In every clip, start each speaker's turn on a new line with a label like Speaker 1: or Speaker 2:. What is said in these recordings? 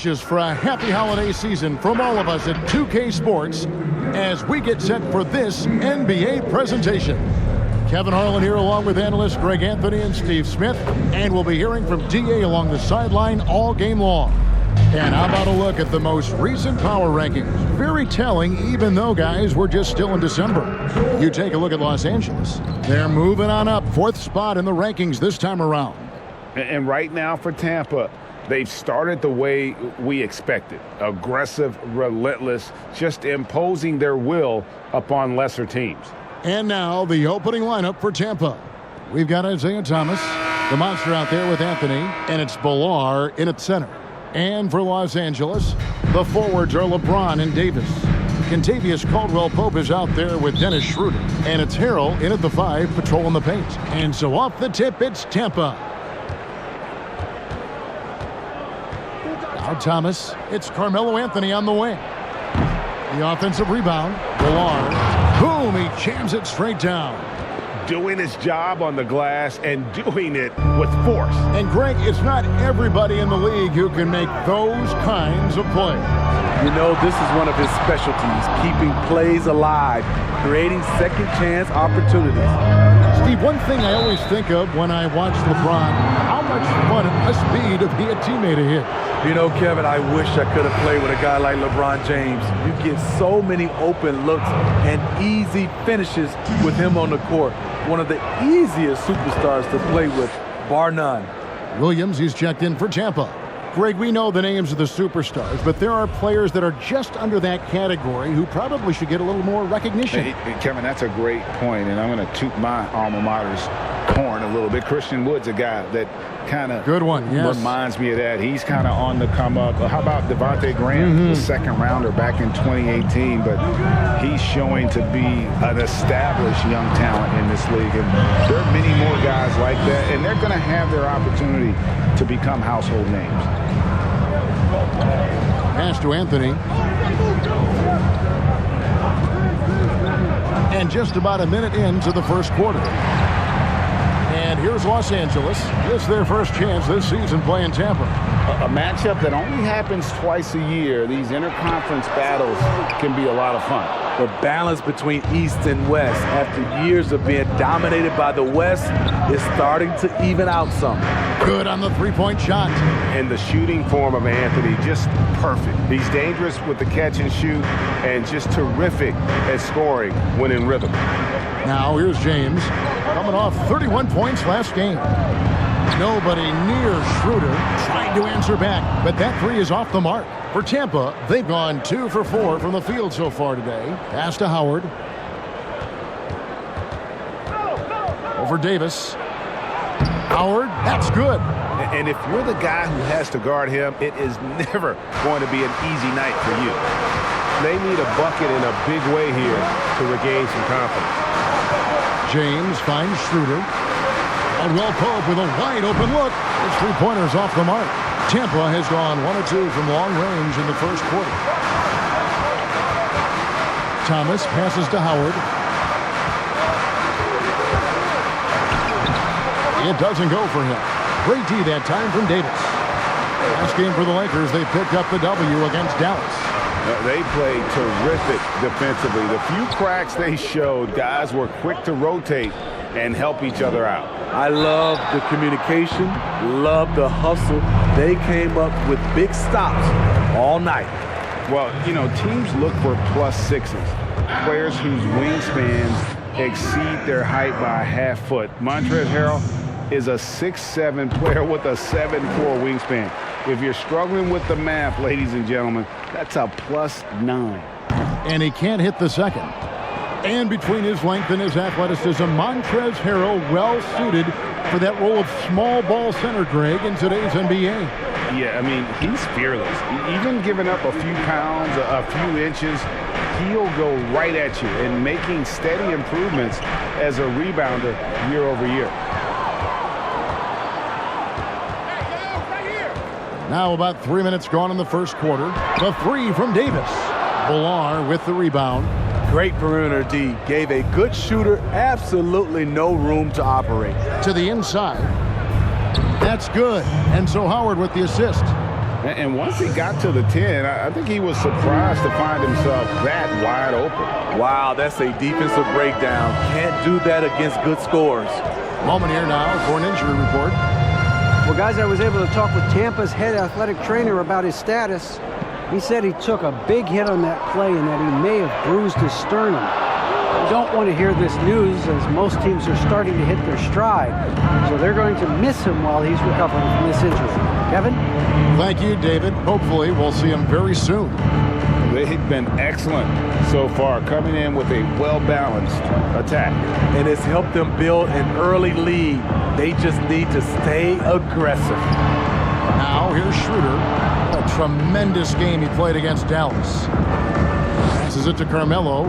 Speaker 1: Just for a happy holiday season from all of us at 2K Sports as we get set for this NBA presentation. Kevin Harlan here along with analysts Greg Anthony and Steve Smith, and we'll be hearing from DA along the sideline all game long. And how about a look at the most recent power rankings? Very telling, even though, guys, we're just still in December. You take a look at Los Angeles. They're moving on up, 4th spot in the rankings this time around.
Speaker 2: And right now for Tampa, they've started the way we expected. Aggressive, relentless, just imposing their will upon lesser teams.
Speaker 1: And now the opening lineup for Tampa. We've got Isaiah Thomas, the monster out there with Anthony, and it's Villar in at center. And for Los Angeles, the forwards are LeBron and Davis. Kentavious Caldwell-Pope is out there with Dennis Schroeder. And it's Harrell in at the 5, patrolling the paint. And so off the tip, it's Tampa. Now Thomas, it's Carmelo Anthony on the wing. The offensive rebound, Villar. Boom, he jams it straight down.
Speaker 2: Doing his job on the glass and doing it with force.
Speaker 1: And Greg, it's not everybody in the league who can make those kinds of plays.
Speaker 3: You know, this is one of his specialties, keeping plays alive, creating second chance opportunities.
Speaker 1: Steve, one thing I always think of when I watch LeBron, how much fun it must be to be a teammate of his.
Speaker 3: You know, Kevin, I wish I could have played with a guy like LeBron James. You get so many open looks and easy finishes with him on the court. One of the easiest superstars to play with, bar none.
Speaker 1: Williams, he's checked in for Tampa. Greg, we know the names of the superstars, but there are players that are just under that category who probably should get a little more recognition.
Speaker 2: Hey, Kevin, that's a great point, and I'm going to toot my alma mater's horn a little bit. Christian Wood's a guy that kind of reminds me of that. He's kind of on the come up. How about Devontae Graham, the second rounder back in 2018, but he's showing to be an established young talent in this league, and there are many more guys like that, and they're going to have their opportunity to become household names.
Speaker 1: Pass to Anthony. And just about a minute into the first quarter. And here's Los Angeles. It's their first chance this season playing Tampa.
Speaker 2: A matchup that only happens twice a year. These interconference battles can be a lot of fun.
Speaker 3: The balance between East and West after years of being dominated by the West is starting to even out some.
Speaker 1: Good on the three-point shot.
Speaker 2: And the shooting form of Anthony, just perfect. He's dangerous with the catch and shoot and just terrific at scoring when in rhythm.
Speaker 1: Now here's James coming off 31 points last game. Nobody near Schroeder trying to answer back, but that three is off the mark. For Tampa, they've gone 2 for 4 from the field so far today. Pass to Howard. Over Davis. Howard, that's good.
Speaker 2: And if you're the guy who has to guard him, it is never going to be an easy night for you. They need a bucket in a big way here to regain some confidence.
Speaker 1: James finds Schroeder. Caldwell-Pope with a wide open look. His three-pointer's off the mark. Tampa has gone 1 of 2 from long range in the first quarter. Thomas passes to Howard. It doesn't go for him. Great D that time from Davis. Last game for the Lakers, they picked up the W against Dallas.
Speaker 2: They played terrific defensively. The few cracks they showed, guys were quick to rotate and help each other out.
Speaker 3: I love the communication, love the hustle. They came up with big stops all night.
Speaker 2: Well, you know, teams look for +6s, players whose wingspans exceed their height by a half foot. Montrezl Harrell is a 6'7" player with a 7'4" wingspan. If you're struggling with the math, ladies and gentlemen, that's a +9.
Speaker 1: And he can't hit the second. And between his length and his athleticism, Montrezl Harrell well-suited for that role of small ball center, Greg, in today's NBA.
Speaker 2: Yeah, I mean, he's fearless. Even giving up a few pounds, a few inches, he'll go right at you and making steady improvements as a rebounder year over year.
Speaker 1: Now about 3 minutes gone in the first quarter. The three from Davis. Villar with the rebound.
Speaker 3: Great perimeter D. Gave a good shooter absolutely no room to operate.
Speaker 1: To the inside. That's good. And so Howard with the assist.
Speaker 2: And once he got to the 10, I think he was surprised to find himself that wide open.
Speaker 3: Wow, that's a defensive breakdown. Can't do that against good scores.
Speaker 1: Moment here now for an injury report.
Speaker 4: Well, guys, I was able to talk with Tampa's head athletic trainer about his status. He said he took a big hit on that play and that he may have bruised his sternum. You don't want to hear this news, as most teams are starting to hit their stride. So they're going to miss him while he's recovering from this injury. Kevin?
Speaker 1: Thank you, David. Hopefully we'll see him very soon.
Speaker 2: They've been excellent so far, coming in with a well-balanced attack.
Speaker 3: And it's helped them build an early lead. They just need to stay aggressive.
Speaker 1: Now here's Schroeder. A tremendous game he played against Dallas. Passes it to Carmelo.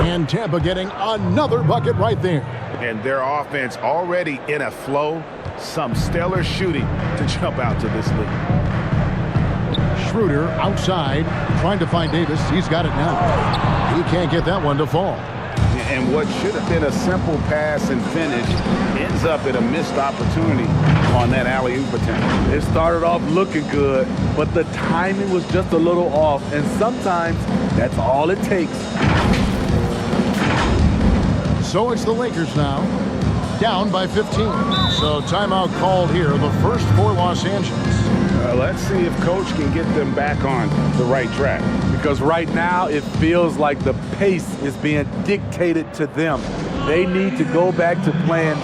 Speaker 1: And Tampa getting another bucket right there.
Speaker 2: And their offense already in a flow. Some stellar shooting to jump out to this lead.
Speaker 1: Schroeder outside, trying to find Davis. He's got it now. He can't get that one to fall.
Speaker 2: And what should have been a simple pass and finish ends up at a missed opportunity on that alley-oop attempt.
Speaker 3: It started off looking good, but the timing was just a little off, and sometimes that's all it takes.
Speaker 1: So it's the Lakers now, down by 15. So timeout called here, the first for Los Angeles.
Speaker 2: Let's see if Coach can get them back on the right track.
Speaker 3: Because right now it feels like the pace is being dictated to them. They need to go back to playing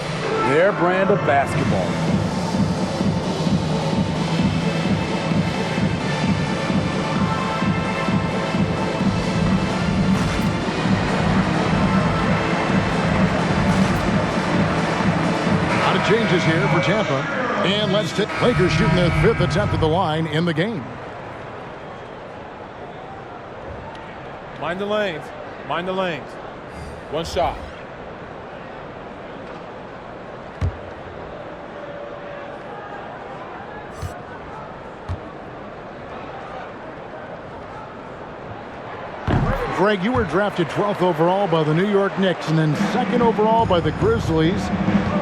Speaker 3: their brand of basketball.
Speaker 1: Changes here for Tampa. And let's take Lakers shooting their 5th attempt at the line in the game.
Speaker 5: Mind the lanes. Mind the lanes. One shot.
Speaker 1: Greg, you were drafted 12th overall by the New York Knicks and then 2nd overall by the Grizzlies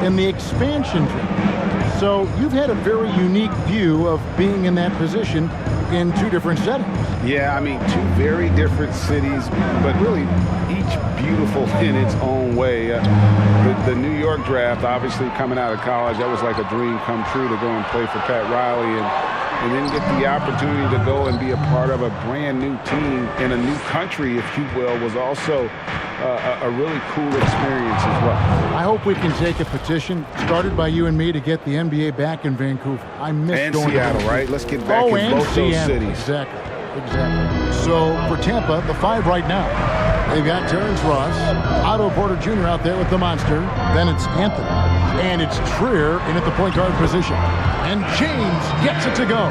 Speaker 1: in the expansion draft. So you've had a very unique view of being in that position in 2 different settings.
Speaker 2: Yeah, I mean, 2 very different cities, but really each beautiful in its own way. The New York draft, obviously coming out of college, that was like a dream come true to go and play for Pat Riley and then get the opportunity to go and be a part of a brand new team in a new country, if you will, was also a really cool experience as well.
Speaker 1: I hope we can take a petition started by you and me to get the NBA back in Vancouver. I miss
Speaker 2: and
Speaker 1: going
Speaker 2: Seattle,
Speaker 1: to
Speaker 2: right? Let's get back in both those cities.
Speaker 1: Exactly. So for Tampa, the 5 right now. They've got Terrence Ross, Otto Porter Jr. out there with the monster. Then it's Anthony. And it's Trier in at the point guard position. And James gets it to go.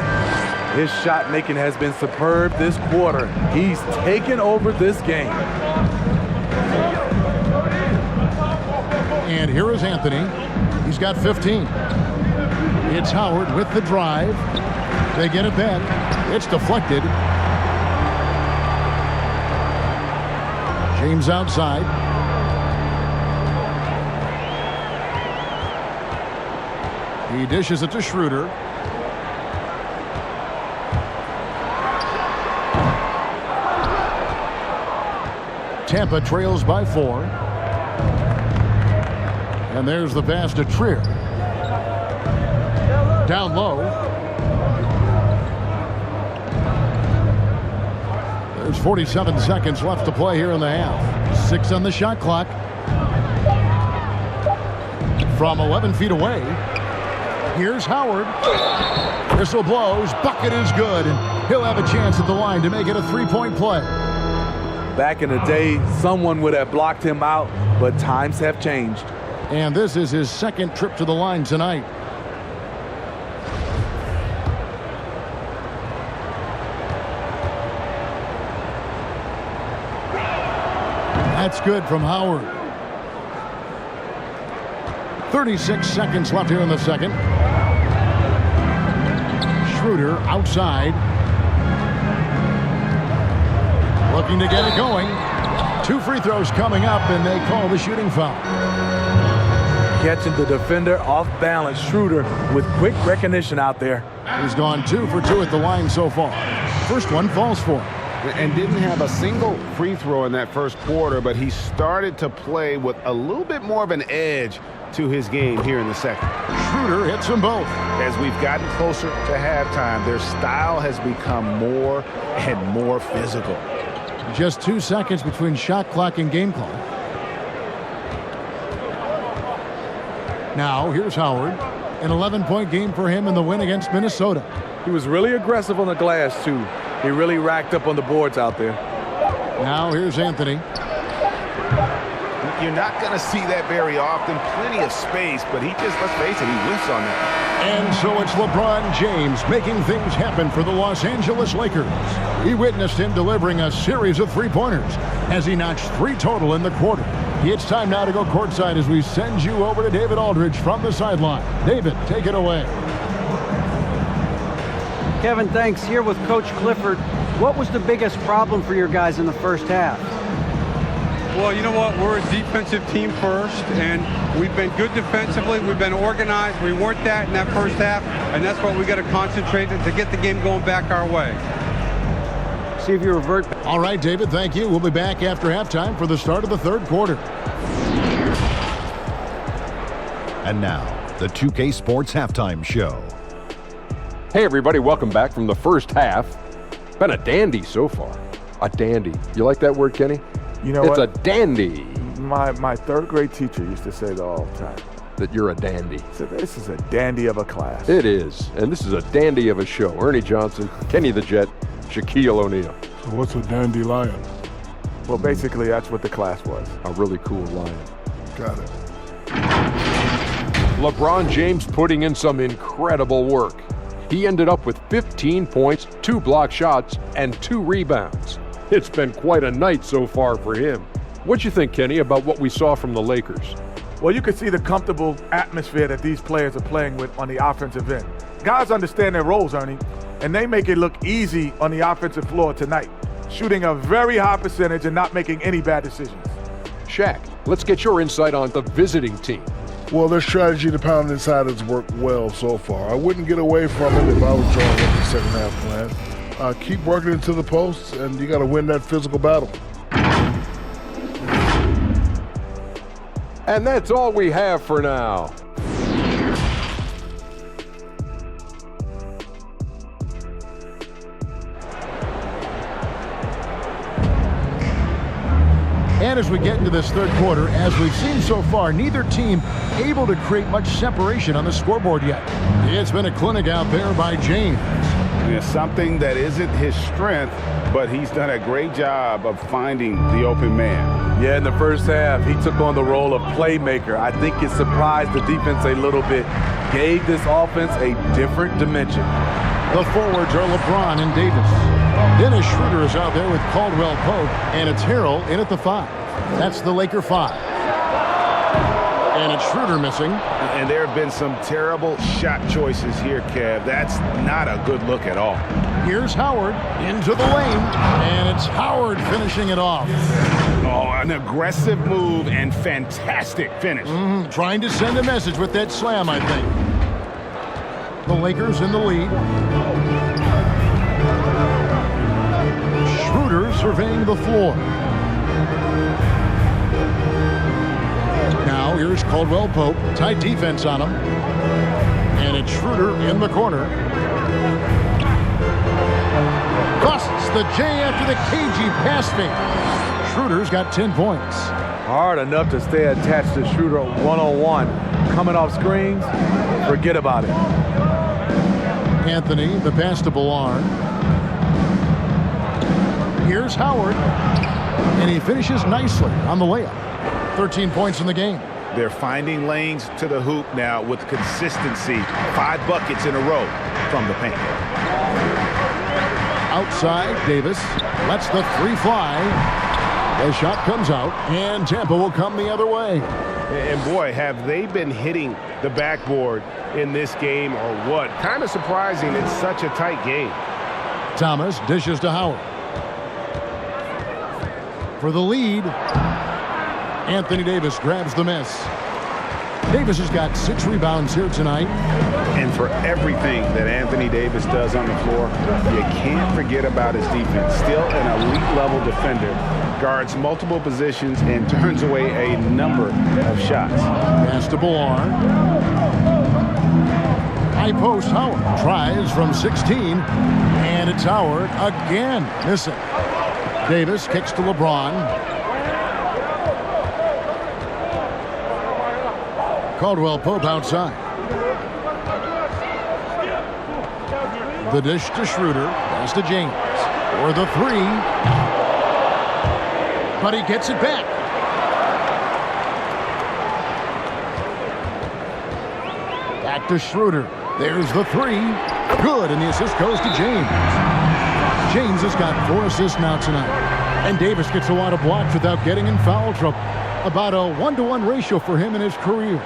Speaker 3: His shot making has been superb this quarter. He's taken over this game.
Speaker 1: And here is Anthony. He's got 15. It's Howard with the drive. They get it back. It's deflected. James outside. He dishes it to Schroeder. Tampa trails by 4. And there's the pass to Trier. Down low. There's 47 seconds left to play here in the half. 6 on the shot clock. From 11 feet away, here's Howard. Whistle blows. Bucket is good. And he'll have a chance at the line to make it a 3-point play.
Speaker 3: Back in the day, someone would have blocked him out, but times have changed.
Speaker 1: And this is his 2nd trip to the line tonight. That's good from Howard. 36 seconds left here in the second. Schroeder outside. Looking to get it going. 2 free throws coming up, and they call the shooting foul.
Speaker 3: catching the defender off balance. Schroeder with quick recognition out there.
Speaker 1: He's gone 2 for 2 at the line so far. First one falls for him.
Speaker 2: And didn't have a single free throw in that first quarter, but he started to play with a little bit more of an edge to his game here in the second.
Speaker 1: Schroeder hits them both.
Speaker 2: As we've gotten closer to halftime, their style has become more and more physical.
Speaker 1: Just 2 seconds between shot clock and game clock. Now here's Howard. An 11-point game for him in the win against Minnesota.
Speaker 3: He was really aggressive on the glass, too. He really racked up on the boards out there.
Speaker 1: Now here's Anthony.
Speaker 2: You're not going to see that very often. Plenty of space, but he just, let's face it, he whiffs on that.
Speaker 1: And so it's LeBron James making things happen for the Los Angeles Lakers. We witnessed him delivering a series of three-pointers as he notched 3 total in the quarter. It's time now to go courtside as we send you over to David Aldridge from the sideline. David, take it away.
Speaker 4: Kevin, thanks. Here with Coach Clifford. What was the biggest problem for your guys in the first half?
Speaker 6: Well, you know what? We're a defensive team first, and we've been good defensively. We've been organized. We weren't that in that first half, and that's what we got to concentrate on to get the game going back our way.
Speaker 4: See if you revert.
Speaker 1: All right, David, thank you. We'll be back after halftime for the start of the third quarter.
Speaker 7: And now, the 2K Sports Halftime Show.
Speaker 8: Hey, everybody, welcome back from the first half. Been a dandy so far. A dandy. You like that word, Kenny?
Speaker 3: You know
Speaker 8: it's
Speaker 3: what?
Speaker 8: a dandy.
Speaker 3: My third grade teacher used to say that all the time.
Speaker 8: That you're a dandy.
Speaker 3: So this is a dandy of a class.
Speaker 8: It is. And this is a dandy of a show. Ernie Johnson, Kenny the Jet, Shaquille O'Neal.
Speaker 9: So what's a dandelion?
Speaker 3: Well, basically, that's what the class was.
Speaker 8: A really cool lion.
Speaker 9: Got it.
Speaker 8: LeBron James putting in some incredible work. He ended up with 15 points, 2 block shots, and 2 rebounds. It's been quite a night so far for him. What'd you think, Kenny, about what we saw from the Lakers?
Speaker 3: Well, you can see the comfortable atmosphere that these players are playing with on the offensive end. Guys understand their roles, Ernie, and they make it look easy on the offensive floor tonight, shooting a very high percentage and not making any bad decisions.
Speaker 8: Shaq, let's get your insight on the visiting team.
Speaker 9: Well, their strategy to pound inside has worked well so far. I wouldn't get away from it if I was drawing up the second half plan. Keep working into the posts, and you got to win that physical battle.
Speaker 8: And that's all we have for now.
Speaker 1: And as we get into this third quarter, as we've seen so far, neither team able to create much separation on the scoreboard yet. It's been a clinic out there by James.
Speaker 2: It's something that isn't his strength, but he's done a great job of finding the open man.
Speaker 3: Yeah, in the first half, he took on the role of playmaker. I think it surprised the defense a little bit, gave this offense a different dimension.
Speaker 1: The forwards are LeBron and Davis. Dennis Schroeder is out there with Caldwell Pope, and it's Harrell in at the 5. That's the Laker 5. And it's Schroeder missing.
Speaker 2: And there have been some terrible shot choices here, Kev. That's not a good look at all.
Speaker 1: Here's Howard into the lane, and it's Howard finishing it off.
Speaker 2: Oh, an aggressive move and fantastic finish.
Speaker 1: Trying to send a message with that slam, I think. The Lakers in the lead. Schroeder surveying the floor. Now here's Caldwell Pope. Tight defense on him. And it's Schroeder in the corner. Busts the J after the cagey pass fake. Schroeder's got 10 points.
Speaker 3: Hard enough to stay attached to Schroeder one-on-one. Coming off screens, forget about it.
Speaker 1: Anthony, the pass to Ballard. Here's Howard. And he finishes nicely on the layup. 13 points in the game.
Speaker 2: They're finding lanes to the hoop now with consistency. 5 buckets in a row from the paint.
Speaker 1: Outside, Davis lets the 3 fly. The shot comes out, and Tampa will come the other way.
Speaker 2: And boy, have they been hitting the backboard in this game or what? Kind of surprising it's such a tight game.
Speaker 1: Thomas dishes to Howard. For the lead, Anthony Davis grabs the miss. Davis has got 6 rebounds here tonight.
Speaker 2: And for everything that Anthony Davis does on the floor, you can't forget about his defense. Still an elite-level defender. Guards multiple positions and turns away a number of shots.
Speaker 1: Pass to Billar. High post, Howard tries from 16, and it's Howard again, missing. Davis kicks to LeBron. Caldwell Pope outside. The dish to Schroeder, pass to James for the 3, but he gets it back. Back to Schroeder. There's the 3. Good, and the assist goes to James. James has got 4 assists now tonight. And Davis gets a lot of blocks without getting in foul trouble. About a 1-to-1 ratio for him in his career.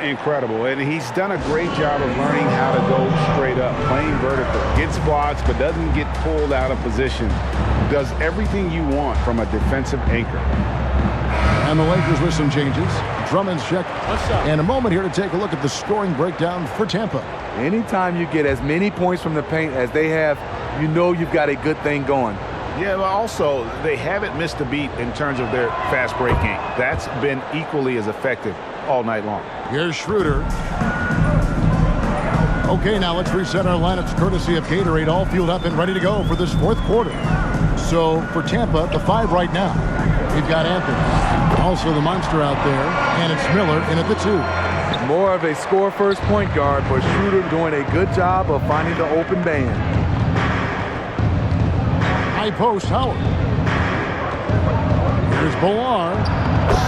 Speaker 2: Incredible, and he's done a great job of learning how to go straight up, playing vertical. Gets blocks, but doesn't get pulled out of position. Does everything you want from a defensive anchor.
Speaker 1: And the Lakers with some changes. Drummond's check. And a moment here to take a look at the scoring breakdown for Tampa.
Speaker 3: Anytime you get as many points from the paint as they have, you know you've got a good thing going.
Speaker 2: Yeah, but also they haven't missed a beat in terms of their fast break game. That's been equally as effective all night long.
Speaker 1: Here's Schroeder. Okay, now let's reset our lineups courtesy of Gatorade, all fueled up and ready to go for this 4th quarter. So for Tampa, the 5 right now. We've got Anthony, also the monster out there, and it's Miller in at the 2.
Speaker 3: More of a score-first point guard, but Schroeder doing a good job of finding the open man.
Speaker 1: High post, Howard. Here's Billar.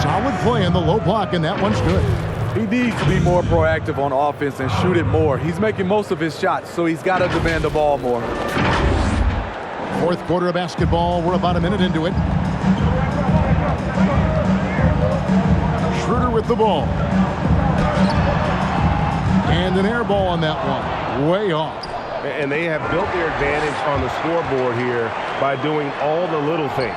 Speaker 1: Solid play in the low block, and that one's good.
Speaker 3: He needs to be more proactive on offense and shoot it more. He's making most of his shots, so he's got to demand the ball more.
Speaker 1: 4th quarter of basketball. We're about a minute into it. Schroeder with the ball. And an air ball on that one. Way off.
Speaker 10: And they have built their advantage on the scoreboard here by doing all the little things.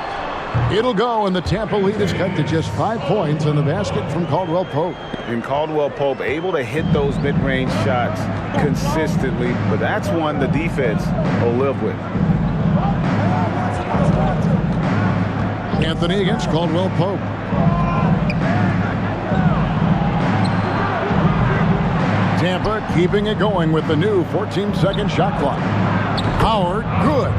Speaker 1: It'll go, and the Tampa lead is cut to just 5 points on the basket from Caldwell Pope.
Speaker 2: And Caldwell Pope able to hit those mid-range shots consistently, but that's one the defense will live with.
Speaker 1: Anthony against Caldwell Pope. Tampa keeping it going with the new 14-second shot clock. Howard, good.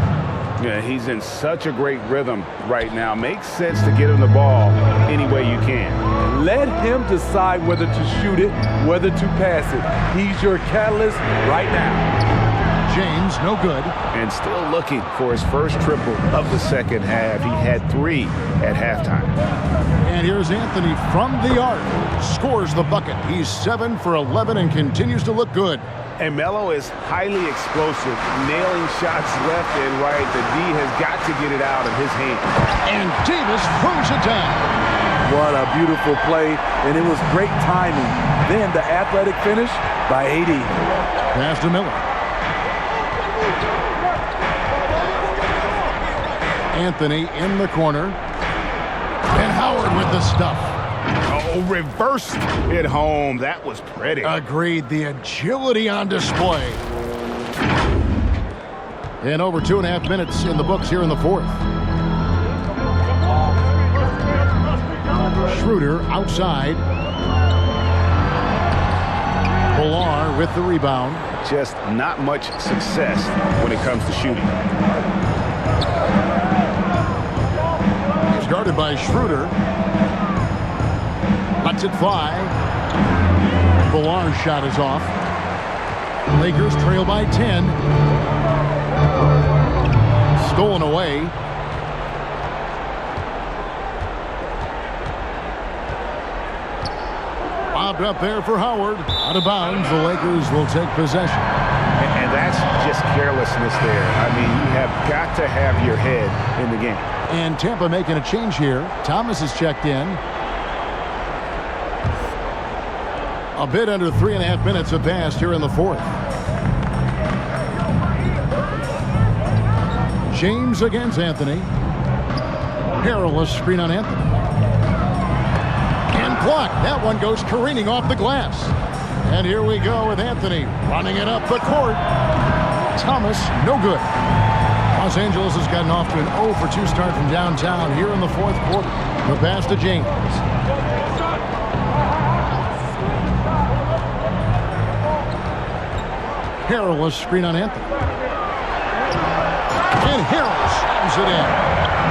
Speaker 2: Yeah, he's in such a great rhythm right now. Makes sense to get him the ball any way you can.
Speaker 3: Let him decide whether to shoot it, whether to pass it. He's your catalyst right now.
Speaker 1: James, no good.
Speaker 2: And still looking for his first triple of the second half. He had 3 at halftime.
Speaker 1: And here's Anthony from the arc. Scores the bucket. He's 7 for 11 and continues to look good.
Speaker 2: And Melo is highly explosive, nailing shots left and right. The D has got to get it out of his hand.
Speaker 1: And Davis throws it down.
Speaker 3: What a beautiful play, and it was great timing. Then the athletic finish by AD.
Speaker 1: Pass to Miller. Anthony in the corner. And Howard with the stuff.
Speaker 2: Oh, reversed it home. That was pretty.
Speaker 1: Agreed. The agility on display. And over 2.5 minutes in the books here in the 4th. Schroeder outside. Billar with the rebound.
Speaker 2: Just not much success when it comes to shooting.
Speaker 1: He's guarded by Schroeder. Lets it fly. Billar's shot is off. Lakers trail by 10. Stolen away. Bobbed up there for Howard. Out of bounds. The Lakers will take possession.
Speaker 2: And that's just carelessness there. I mean, you have got to have your head in the game.
Speaker 1: And Tampa making a change here. Thomas is checked in. A bit under 3.5 minutes have passed here in the 4th. James against Anthony. Perilous screen on Anthony. And blocked. That one goes careening off the glass. And here we go with Anthony running it up the court. Thomas, no good. Los Angeles has gotten off to an 0 for 2 start from downtown here in the fourth quarter. The pass to James. Harrell, a screen on Anthony. And Harrell slams it in.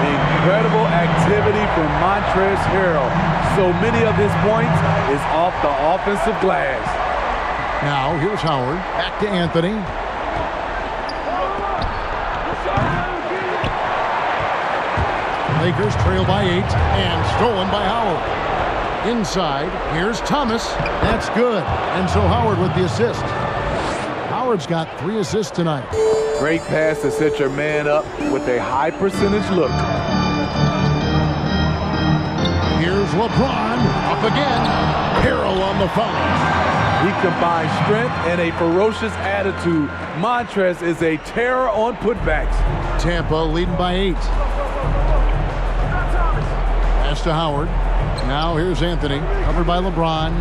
Speaker 3: Incredible activity from Montrezl Harrell. So many of his points is off the offensive glass.
Speaker 1: Now, here's Howard. Back to Anthony. Lakers trail by 8 and stolen by Howard. Inside, here's Thomas. That's good. And so Howard with the assist. Howard's got 3 assists tonight.
Speaker 3: Great pass to set your man up with a high percentage look.
Speaker 1: Here's LeBron. Up again. Harrell on the foul.
Speaker 3: He combines strength and a ferocious attitude. Montrezl is a terror on putbacks.
Speaker 1: Tampa leading by 8. Pass to Howard. Now here's Anthony. Covered by LeBron.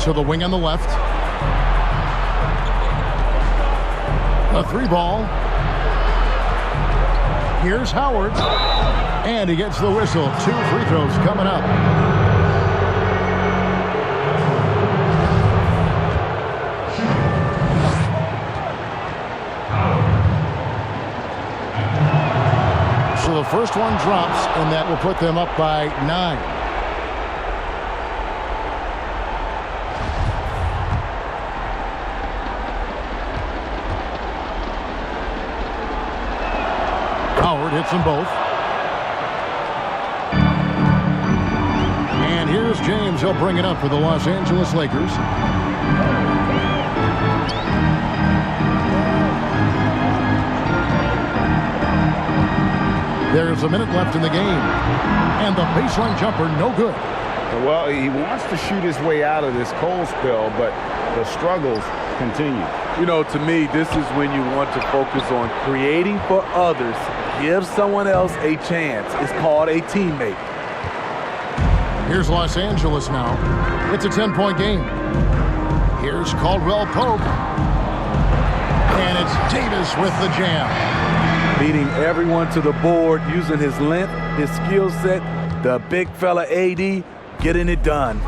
Speaker 1: To the wing on the left. A 3 ball. Here's Howard. And he gets the whistle. 2 free throws coming up. So the first one drops, and that will put them up by 9. Howard hits them both. And here's James. He'll bring it up for the Los Angeles Lakers. There's a minute left in the game. And the baseline jumper, no good.
Speaker 2: Well, he wants to shoot his way out of this cold spell, but the struggles continue.
Speaker 3: You know, to me, this is when you want to focus on creating for others. Give someone else a chance. It's called a teammate.
Speaker 1: Here's Los Angeles now. It's a 10-point game. Here's Caldwell Pope. And it's Davis with the jam.
Speaker 3: Beating everyone to the board, using his length, his skill set, the big fella AD, getting it done.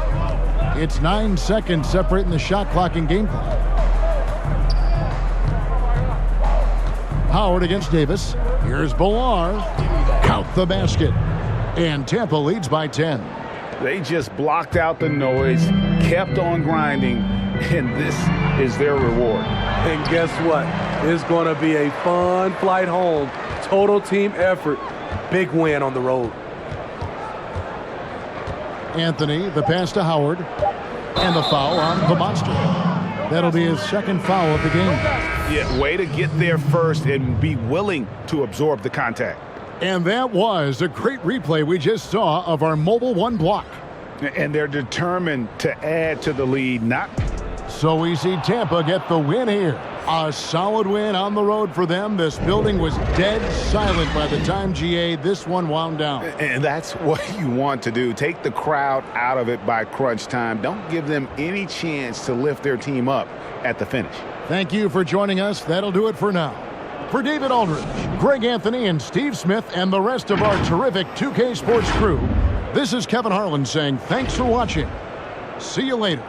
Speaker 1: It's 9 seconds separating the shot clock and game clock. Howard against Davis. Here's Billar. Count the basket. And Tampa leads by 10.
Speaker 2: They just blocked out the noise, kept on grinding, and this is their reward.
Speaker 3: And guess what? It's going to be a fun flight home. Total team effort. Big win on the road.
Speaker 1: Anthony, the pass to Howard. And the foul on the monster. That'll be his second foul of the game.
Speaker 2: Yeah, way to get there first and be willing to absorb the contact.
Speaker 1: And that was a great replay we just saw of our Mobile One block.
Speaker 2: And they're determined to add to the lead.
Speaker 1: So we see Tampa get the win here. A solid win on the road for them. This building was dead silent by the time, GA, this one wound down.
Speaker 2: And that's what you want to do. Take the crowd out of it by crunch time. Don't give them any chance to lift their team up at the finish.
Speaker 1: Thank you for joining us. That'll do it for now. For David Aldridge, Greg Anthony, and Steve Smith, and the rest of our terrific 2K Sports crew, this is Kevin Harlan saying thanks for watching. See you later.